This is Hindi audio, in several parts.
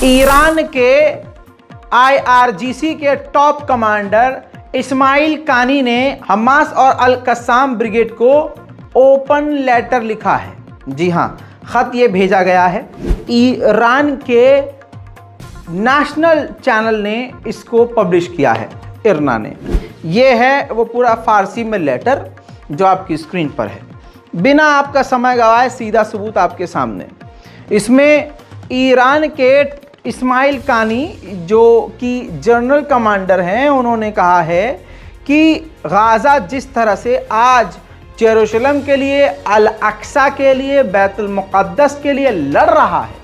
ईरान के IRGC के टॉप कमांडर इस्माइल कानी ने हमास और अल कस्साम ब्रिगेड को ओपन लेटर लिखा है। जी हां, खत ये भेजा गया है। ईरान के नेशनल चैनल ने इसको पब्लिश किया है, इरना ने। ये है वो पूरा फारसी में लेटर जो आपकी स्क्रीन पर है। बिना आपका समय गवाए सीधा सबूत आपके सामने। इसमें ईरान के इस्माइल कानी जो कि जनरल कमांडर हैं, उन्होंने कहा है कि गाज़ा जिस तरह से आज जेरूशलम के लिए, अल अक्सा के लिए, बैतुल मुक़द्दस के लिए लड़ रहा है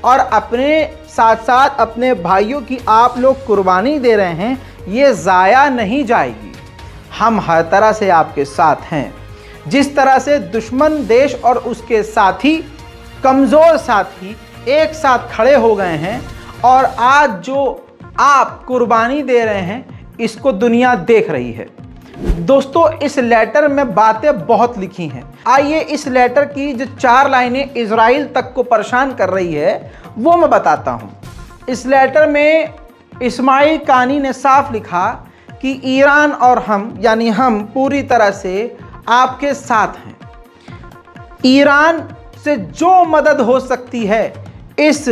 और अपने साथ साथ अपने भाइयों की आप लोग कुर्बानी दे रहे हैं, ये ज़ाया नहीं जाएगी। हम हर तरह से आपके साथ हैं। जिस तरह से दुश्मन देश और उसके साथी, कमज़ोर साथी एक साथ खड़े हो गए हैं और आज जो आप कुर्बानी दे रहे हैं, इसको दुनिया देख रही है। दोस्तों, इस लेटर में बातें बहुत लिखी हैं। आइए इस लेटर की जो 4 लाइनें इजराइल तक को परेशान कर रही है वो मैं बताता हूं। इस लेटर में इस्माइल कानी ने साफ लिखा कि ईरान और हम, यानी हम पूरी तरह से आपके साथ हैं। ईरान से जो मदद हो सकती है इस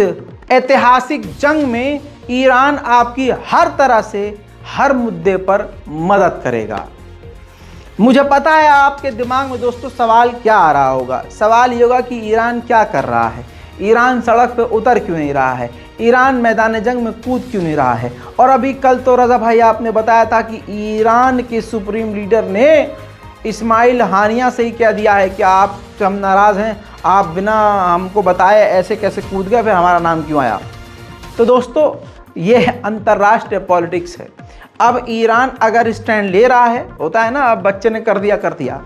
ऐतिहासिक जंग में, ईरान आपकी हर तरह से हर मुद्दे पर मदद करेगा। मुझे पता है आपके दिमाग में दोस्तों सवाल क्या आ रहा होगा। सवाल ये होगा कि ईरान क्या कर रहा है, ईरान सड़क पे उतर क्यों नहीं रहा है, ईरान मैदान जंग में कूद क्यों नहीं रहा है। और अभी कल तो रज़ा भाई आपने बताया था कि ईरान के सुप्रीम लीडर ने इस्माइल हानिया से ही कह दिया है कि आप हम नाराज़ हैं, आप बिना हमको बताए ऐसे कैसे कूद गए, फिर हमारा नाम क्यों आया। तो दोस्तों, ये अंतर्राष्ट्रीय पॉलिटिक्स है। अब ईरान अगर स्टैंड ले रहा है, होता है ना, अब बच्चे ने कर दिया,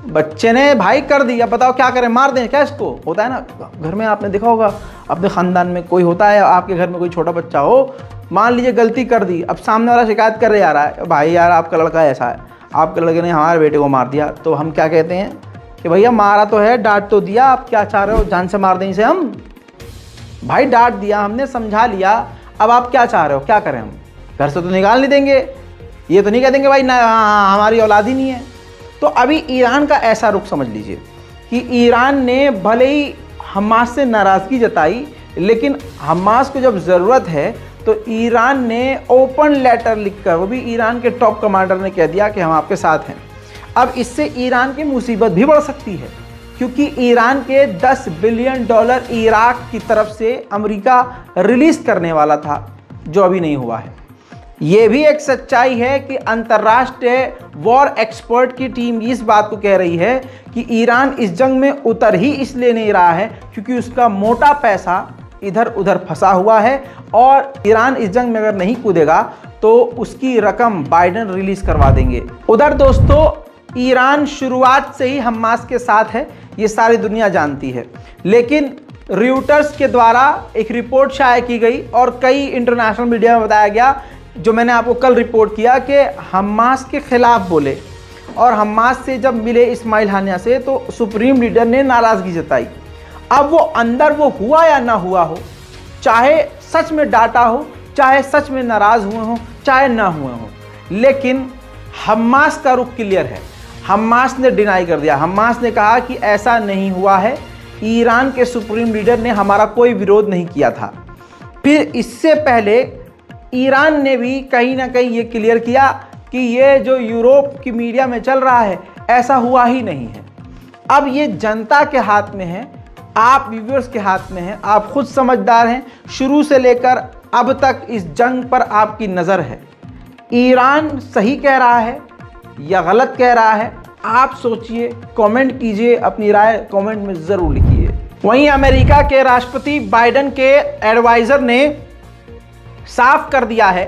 बच्चे ने भाई कर दिया, बताओ क्या करें, मार दें क्या इसको। होता है ना, घर में आपने देखा होगा, अपने ख़ानदान में कोई होता है, आपके घर में कोई छोटा बच्चा हो, मान लीजिए गलती कर दी, अब सामने वाला शिकायत कर रहा है, भाई यार आपका लड़का ऐसा है, आपके लड़के ने हमारे बेटे को मार दिया। तो हम क्या कहते हैं कि भैया मारा तो है, डांट तो दिया, आप क्या चाह रहे हो, जान से मार दें इसे हम। भाई डांट दिया हमने, समझा लिया, अब आप क्या चाह रहे हो, क्या करें हम, घर से तो निकाल नहीं देंगे, ये तो नहीं कह देंगे भाई ना हमारी औलाद ही नहीं है। तो अभी ईरान का ऐसा रुख समझ लीजिए कि ईरान ने भले ही हमास से नाराज़गी जताई, लेकिन हमास को जब ज़रूरत है तो ईरान ने ओपन लेटर लिखकर, वो भी ईरान के टॉप कमांडर ने कह दिया कि हम आपके साथ हैं। अब इससे ईरान की मुसीबत भी बढ़ सकती है, क्योंकि ईरान के $10 बिलियन इराक की तरफ से अमेरिका रिलीज़ करने वाला था, जो अभी नहीं हुआ है। ये भी एक सच्चाई है कि अंतर्राष्ट्रीय वॉर एक्सपर्ट की टीम इस बात को कह रही है कि ईरान इस जंग में उतर ही इसलिए नहीं रहा है क्योंकि उसका मोटा पैसा इधर उधर फंसा हुआ है, और ईरान इस जंग में अगर नहीं कूदेगा तो उसकी रकम बाइडेन रिलीज करवा देंगे। उधर दोस्तों, ईरान शुरुआत से ही हमास के साथ है, ये सारी दुनिया जानती है, लेकिन रॉयटर्स के द्वारा एक रिपोर्ट शाया की गई और कई इंटरनेशनल मीडिया में बताया गया, जो मैंने आपको कल रिपोर्ट किया, कि हमास के खिलाफ बोले और हमास से जब मिले इस्माइल हानिया से तो सुप्रीम लीडर ने नाराज़गी जताई। अब वो अंदर वो हुआ या ना हुआ हो, चाहे सच में डांटा हो, चाहे सच में नाराज़ हुए हों, चाहे ना हुए हों, लेकिन हमास का रुख क्लियर है। हमास ने डिनाई कर दिया, हमास ने कहा कि ऐसा नहीं हुआ है, ईरान के सुप्रीम लीडर ने हमारा कोई विरोध नहीं किया था। फिर इससे पहले ईरान ने भी कहीं ना कहीं ये क्लियर किया कि ये जो यूरोप की मीडिया में चल रहा है ऐसा हुआ ही नहीं है। अब ये जनता के हाथ में है, आप व्यूअर्स के हाथ में है, आप खुद समझदार हैं। शुरू से लेकर अब तक इस जंग पर आपकी नज़र है। ईरान सही कह रहा है या गलत कह रहा है, आप सोचिए, कमेंट कीजिए, अपनी राय कमेंट में ज़रूर लिखिए। वहीं अमेरिका के राष्ट्रपति बाइडेन के एडवाइज़र ने साफ कर दिया है,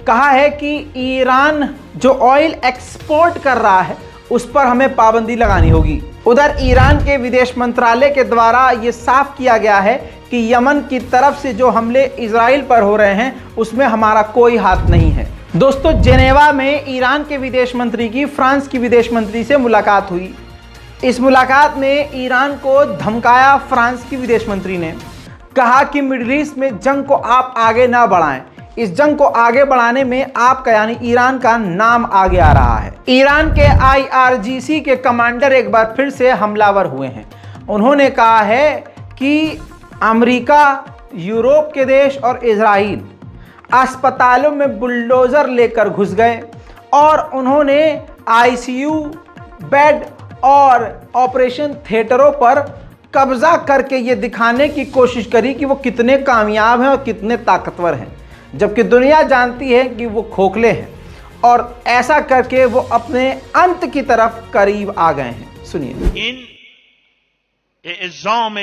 कहा है कि ईरान जो ऑयल एक्सपोर्ट कर रहा है उस पर हमें पाबंदी लगानी होगी। उधर ईरान के विदेश मंत्रालय के द्वारा ये साफ किया गया है कि यमन की तरफ से जो हमले इजराइल पर हो रहे हैं उसमें हमारा कोई हाथ नहीं है। दोस्तों, जेनेवा में ईरान के विदेश मंत्री की फ्रांस की विदेश मंत्री से मुलाकात हुई। इस मुलाकात में ईरान को धमकाया फ्रांस की विदेश मंत्री ने। कहा कि मिडिल ईस्ट में जंग को आप आगे ना बढ़ाएं, इस जंग को आगे बढ़ाने में आपका यानी ईरान का नाम आगे आ रहा है। ईरान के IRGC के कमांडर एक बार फिर से हमलावर हुए हैं। उन्होंने कहा है कि अमेरिका, यूरोप के देश और इजराइल अस्पतालों में बुलडोजर लेकर घुस गए और उन्होंने ICU बेड और ऑपरेशन थिएटरों पर कब्जा करके ये दिखाने की कोशिश करी कि वो कितने कामयाब हैं और कितने ताकतवर हैं, जबकि दुनिया जानती है कि वो खोखले हैं और ऐसा करके वो अपने अंत की तरफ करीब आ गए हैं। सुनिए। इन एज़ाम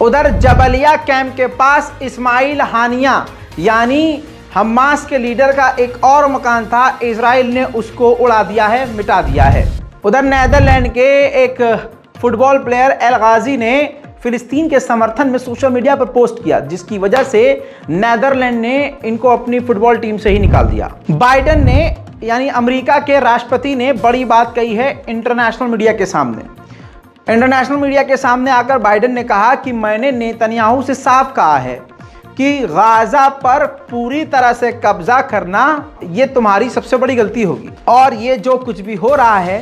उधर जबलिया कैंप के पास इस्माइल हानिया यानी हमास के लीडर का एक और मकान था, इजराइल ने उसको उड़ा दिया है, मिटा दिया है। उधर नीदरलैंड के एक फुटबॉल प्लेयर एल गाजी ने फिलिस्तीन के समर्थन में सोशल मीडिया पर पोस्ट किया, जिसकी वजह से नीदरलैंड ने इनको अपनी फुटबॉल टीम से ही निकाल दिया। बाइडेन ने यानी अमेरिका के राष्ट्रपति ने बड़ी बात कही है इंटरनेशनल मीडिया के सामने। इंटरनेशनल मीडिया के सामने आकर बाइडेन ने कहा कि मैंने नेतन्याहू से साफ कहा है कि गाजा पर पूरी तरह से कब्जा करना ये तुम्हारी सबसे बड़ी गलती होगी और ये जो कुछ भी हो रहा है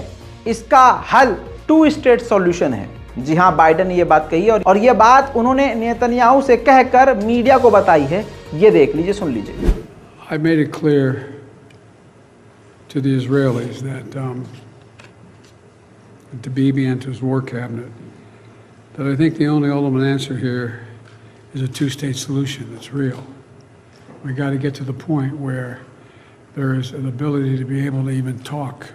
इसका हल 2 स्टेट सॉल्यूशन है। जी हां, बाइडेन ने ये बात कही और ये बात उन्होंने नेतन्याहू से कहकर मीडिया को बताई है। ये देख लीजिए, सुन लीजिए। I made it clear to the Israelis that to Bibi and to his war cabinet that I think the only ultimate answer here is a 2-state solution that's real. We got to get to the point where there is an ability to be able to even talk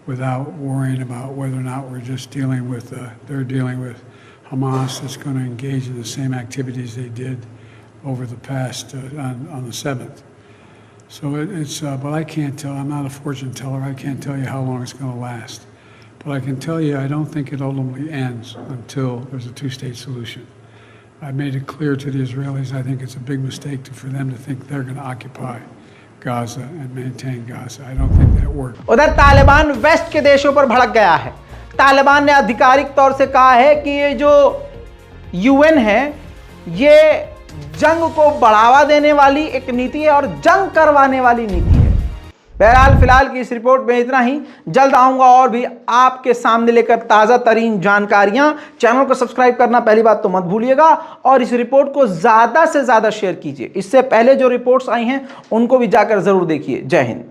without worrying about whether or not we're just dealing with, they're dealing with Hamas that's going to engage in the same activities they did over the past, on the 7th. So it's, but I can't tell, I'm not a fortune teller, I can't tell you how long it's going to last. But I can tell you I don't think it ultimately ends until there's a 2-state solution. I made it clear to the Israelis, I think it's a big mistake for them to think they're going to occupy Gaza and maintain Gaza. I don't think that works. उधर तालिबान वेस्ट के देशों पर भड़क गया है। तालिबान ने आधिकारिक तौर से कहा है कि ये जो UN है ये जंग को बढ़ावा देने वाली एक नीति है और जंग करवाने वाली नीति है। बहरहाल फिलहाल की इस रिपोर्ट में इतना ही। जल्द आऊंगा और भी आपके सामने लेकर ताज़ा तरीन जानकारियां। चैनल को सब्सक्राइब करना पहली बात तो मत भूलिएगा और इस रिपोर्ट को ज़्यादा से ज़्यादा शेयर कीजिए। इससे पहले जो रिपोर्ट्स आई हैं उनको भी जाकर ज़रूर देखिए। जय हिंद।